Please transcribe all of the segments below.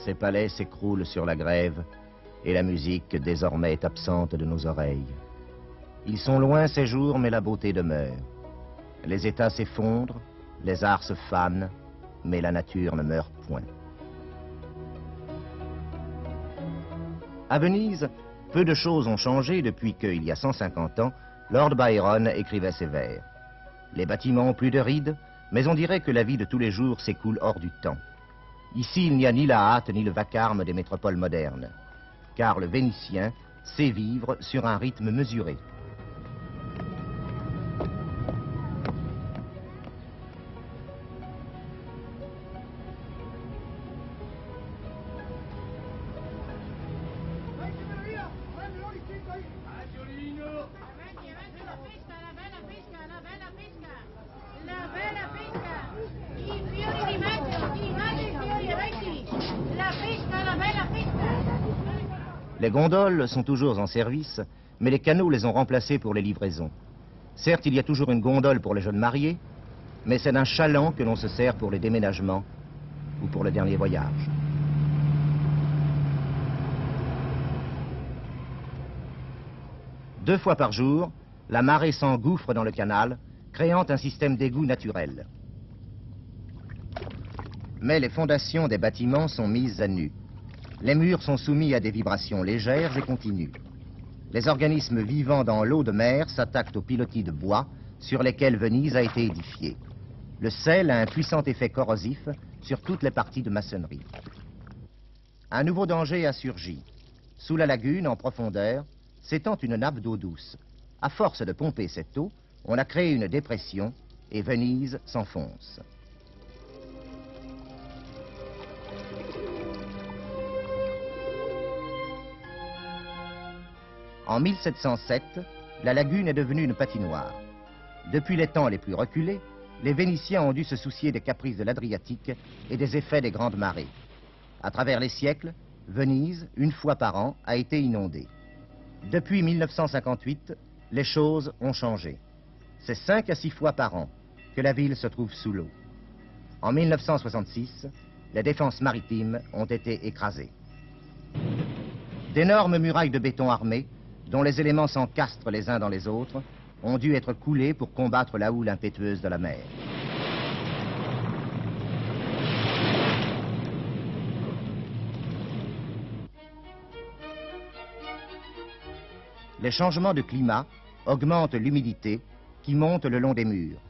Ces palais s'écroulent sur la grève et la musique désormais est absente de nos oreilles. Ils sont loin ces jours, mais la beauté demeure. Les États s'effondrent, les arts se fanent, mais la nature ne meurt point. À Venise, peu de choses ont changé depuis que, il y a 150 ans, Lord Byron écrivait ses vers. Les bâtiments ont plus de rides, mais on dirait que la vie de tous les jours s'écoule hors du temps. Ici, il n'y a ni la hâte ni le vacarme des métropoles modernes, car le Vénitien sait vivre sur un rythme mesuré. Les gondoles sont toujours en service, mais les canaux les ont remplacées pour les livraisons. Certes, il y a toujours une gondole pour les jeunes mariés, mais c'est d'un chaland que l'on se sert pour les déménagements ou pour le dernier voyage. Deux fois par jour, la marée s'engouffre dans le canal, créant un système d'égout naturel. Mais les fondations des bâtiments sont mises à nu. Les murs sont soumis à des vibrations légères et continues. Les organismes vivant dans l'eau de mer s'attaquent aux pilotis de bois sur lesquels Venise a été édifiée. Le sel a un puissant effet corrosif sur toutes les parties de maçonnerie. Un nouveau danger a surgi. Sous la lagune, en profondeur, s'étend une nappe d'eau douce. À force de pomper cette eau, on a créé une dépression et Venise s'enfonce. En 1707, la lagune est devenue une patinoire. Depuis les temps les plus reculés, les Vénitiens ont dû se soucier des caprices de l'Adriatique et des effets des grandes marées. À travers les siècles, Venise, une fois par an, a été inondée. Depuis 1958, les choses ont changé. C'est 5 à 6 fois par an que la ville se trouve sous l'eau. En 1966, les défenses maritimes ont été écrasées. D'énormes murailles de béton armé, dont les éléments s'encastrent les uns dans les autres, ont dû être coulés pour combattre la houle impétueuse de la mer. Les changements de climat augmentent l'humidité qui monte le long des murs.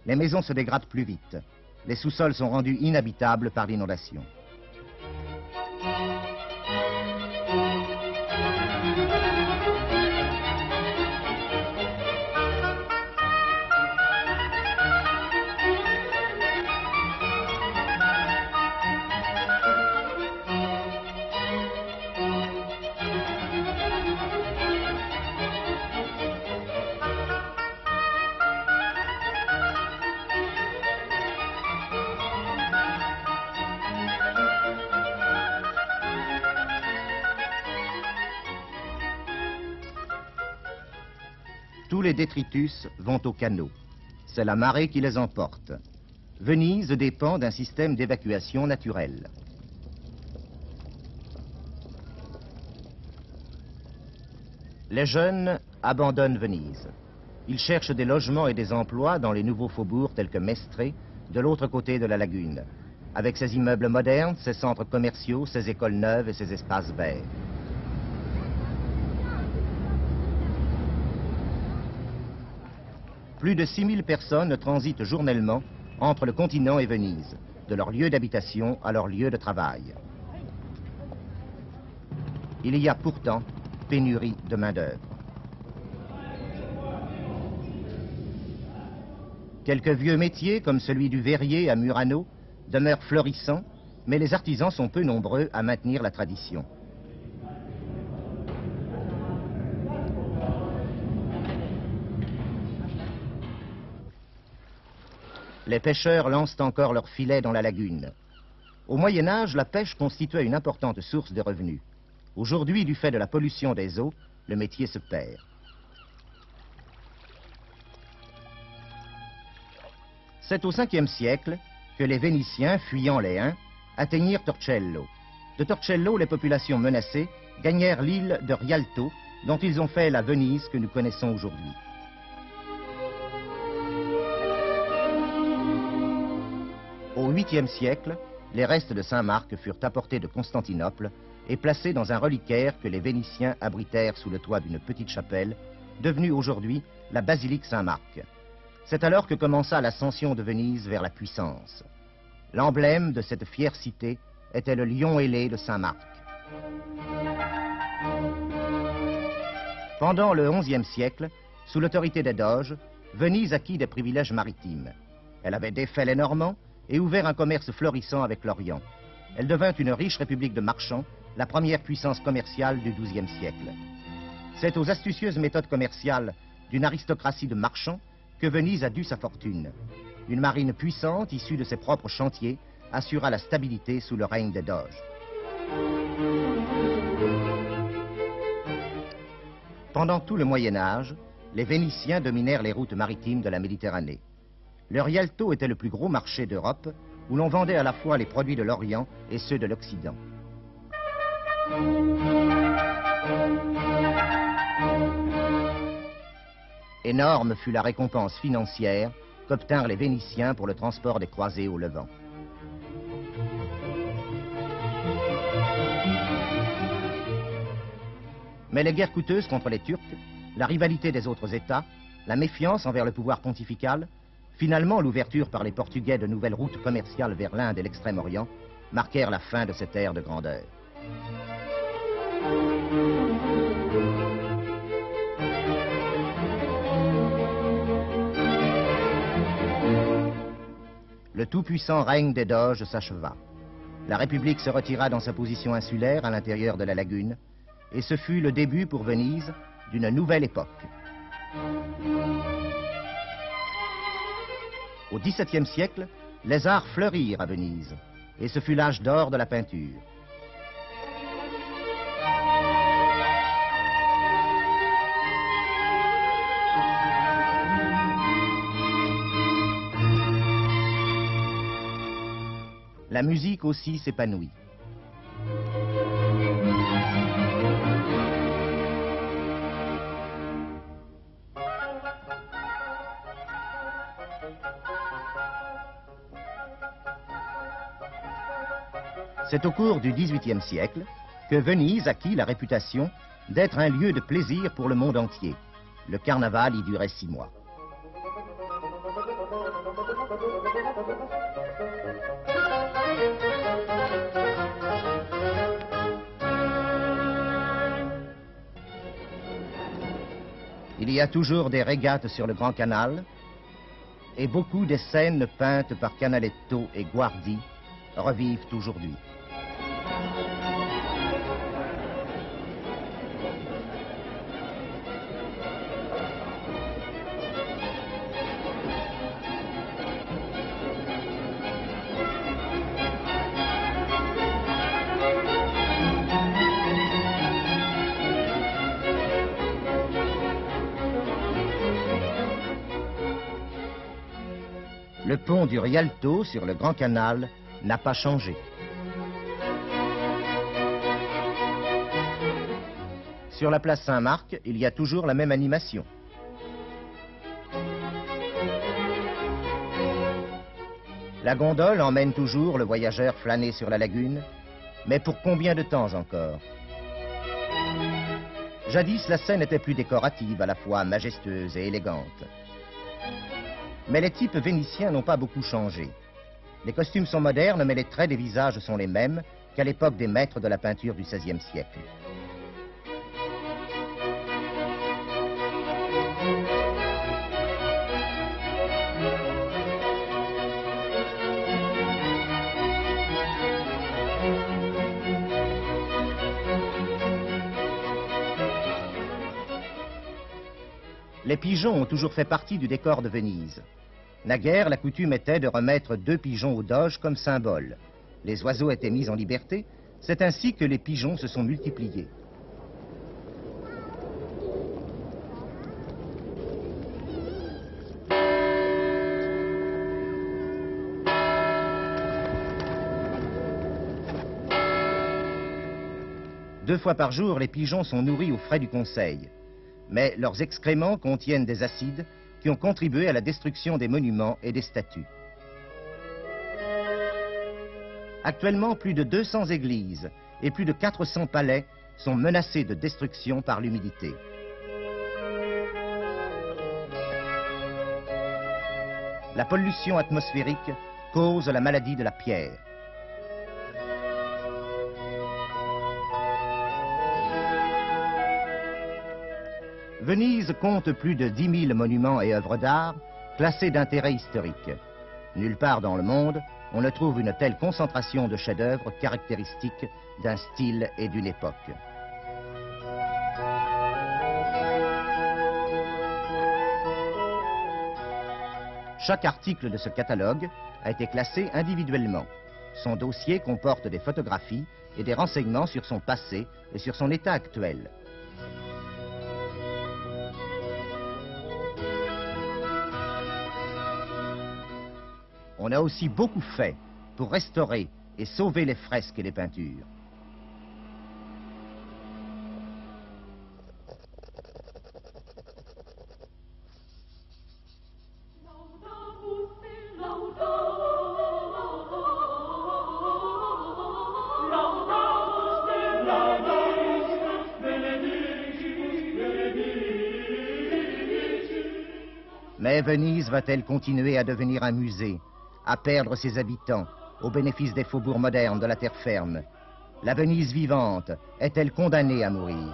Les maisons se dégradent plus vite. Les sous-sols sont rendus inhabitables par l'inondation. Tous les détritus vont aux canaux. C'est la marée qui les emporte. Venise dépend d'un système d'évacuation naturel. Les jeunes abandonnent Venise. Ils cherchent des logements et des emplois dans les nouveaux faubourgs tels que Mestre, de l'autre côté de la lagune, avec ses immeubles modernes, ses centres commerciaux, ses écoles neuves et ses espaces verts. Plus de 6000 personnes transitent journellement entre le continent et Venise, de leur lieu d'habitation à leur lieu de travail. Il y a pourtant pénurie de main-d'œuvre. Quelques vieux métiers, comme celui du verrier à Murano, demeurent florissants, mais les artisans sont peu nombreux à maintenir la tradition. Les pêcheurs lancent encore leurs filets dans la lagune. Au Moyen Âge, la pêche constituait une importante source de revenus. Aujourd'hui, du fait de la pollution des eaux, le métier se perd. C'est au 5e siècle que les Vénitiens, fuyant les Huns, atteignirent Torcello. De Torcello, les populations menacées gagnèrent l'île de Rialto, dont ils ont fait la Venise que nous connaissons aujourd'hui. Au 8e siècle, les restes de Saint-Marc furent apportés de Constantinople et placés dans un reliquaire que les Vénitiens abritèrent sous le toit d'une petite chapelle, devenue aujourd'hui la basilique Saint-Marc. C'est alors que commença l'ascension de Venise vers la puissance. L'emblème de cette fière cité était le lion ailé de Saint-Marc. Pendant le XIe siècle, sous l'autorité des doges, Venise acquit des privilèges maritimes. Elle avait défait les Normands et ouvert un commerce florissant avec l'Orient. Elle devint une riche république de marchands, la première puissance commerciale du XIIe siècle. C'est aux astucieuses méthodes commerciales d'une aristocratie de marchands que Venise a dû sa fortune. Une marine puissante, issue de ses propres chantiers, assura la stabilité sous le règne des doges. Pendant tout le Moyen-Âge, les Vénitiens dominèrent les routes maritimes de la Méditerranée. Le Rialto était le plus gros marché d'Europe, où l'on vendait à la fois les produits de l'Orient et ceux de l'Occident. Énorme fut la récompense financière qu'obtinrent les Vénitiens pour le transport des croisés au Levant. Mais les guerres coûteuses contre les Turcs, la rivalité des autres États, la méfiance envers le pouvoir pontifical, finalement l'ouverture par les Portugais de nouvelles routes commerciales vers l'Inde et l'Extrême-Orient, marquèrent la fin de cette ère de grandeur. Le tout-puissant règne des doges s'acheva. La République se retira dans sa position insulaire à l'intérieur de la lagune, et ce fut le début pour Venise d'une nouvelle époque. Au XVIIe siècle, les arts fleurirent à Venise, et ce fut l'âge d'or de la peinture. La musique aussi s'épanouit. C'est au cours du XVIIIe siècle que Venise acquit la réputation d'être un lieu de plaisir pour le monde entier. Le carnaval y durait 6 mois. Il y a toujours des régates sur le Grand Canal et beaucoup des scènes peintes par Canaletto et Guardi revivent aujourd'hui. Le pont du Rialto sur le Grand Canal n'a pas changé. Sur la place Saint-Marc, il y a toujours la même animation. La gondole emmène toujours le voyageur flâner sur la lagune, mais pour combien de temps encore? Jadis, la scène était plus décorative, à la fois majestueuse et élégante. Mais les types vénitiens n'ont pas beaucoup changé. Les costumes sont modernes, mais les traits des visages sont les mêmes qu'à l'époque des maîtres de la peinture du XVIe siècle. Les pigeons ont toujours fait partie du décor de Venise. Naguère, la coutume était de remettre 2 pigeons aux doges comme symbole. Les oiseaux étaient mis en liberté, c'est ainsi que les pigeons se sont multipliés. 2 fois par jour, les pigeons sont nourris aux frais du conseil. Mais leurs excréments contiennent des acides qui ont contribué à la destruction des monuments et des statues. Actuellement, plus de 200 églises et plus de 400 palais sont menacés de destruction par l'humidité. La pollution atmosphérique cause la maladie de la pierre. Venise compte plus de 10 000 monuments et œuvres d'art classés d'intérêt historique. Nulle part dans le monde, on ne trouve une telle concentration de chefs-d'œuvre caractéristiques d'un style et d'une époque. Chaque article de ce catalogue a été classé individuellement. Son dossier comporte des photographies et des renseignements sur son passé et sur son état actuel. On a aussi beaucoup fait pour restaurer et sauver les fresques et les peintures. Mais Venise va-t-elle continuer à devenir un musée, à perdre ses habitants, au bénéfice des faubourgs modernes de la terre ferme? La Venise vivante est-elle condamnée à mourir?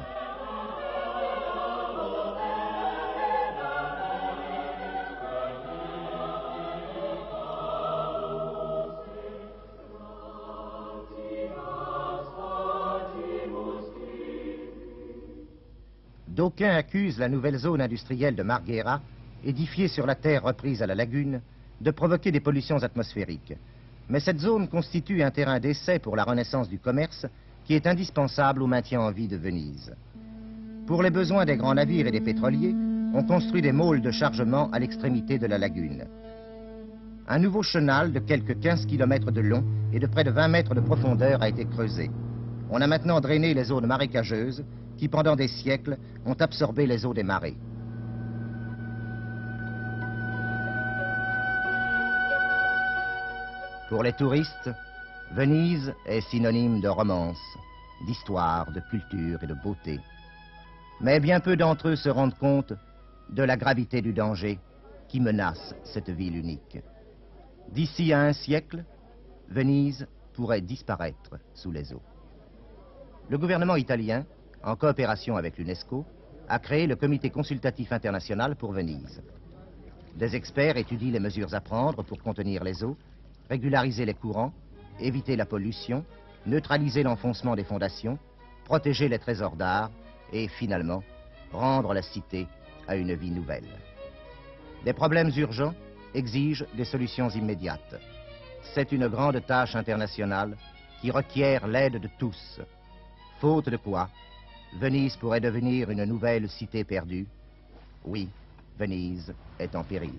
D'aucuns accusent la nouvelle zone industrielle de Marghera, édifiée sur la terre reprise à la lagune, de provoquer des pollutions atmosphériques. Mais cette zone constitue un terrain d'essai pour la renaissance du commerce qui est indispensable au maintien en vie de Venise. Pour les besoins des grands navires et des pétroliers, on construit des môles de chargement à l'extrémité de la lagune. Un nouveau chenal de quelques 15 km de long et de près de 20 mètres de profondeur a été creusé. On a maintenant drainé les zones marécageuses qui, pendant des siècles, ont absorbé les eaux des marais. Pour les touristes, Venise est synonyme de romance, d'histoire, de culture et de beauté. Mais bien peu d'entre eux se rendent compte de la gravité du danger qui menace cette ville unique. D'ici à un siècle, Venise pourrait disparaître sous les eaux. Le gouvernement italien, en coopération avec l'UNESCO, a créé le Comité consultatif international pour Venise. Des experts étudient les mesures à prendre pour contenir les eaux, régulariser les courants, éviter la pollution, neutraliser l'enfoncement des fondations, protéger les trésors d'art et, finalement, rendre la cité à une vie nouvelle. Des problèmes urgents exigent des solutions immédiates. C'est une grande tâche internationale qui requiert l'aide de tous. Faute de quoi, Venise pourrait devenir une nouvelle cité perdue. Oui, Venise est en péril.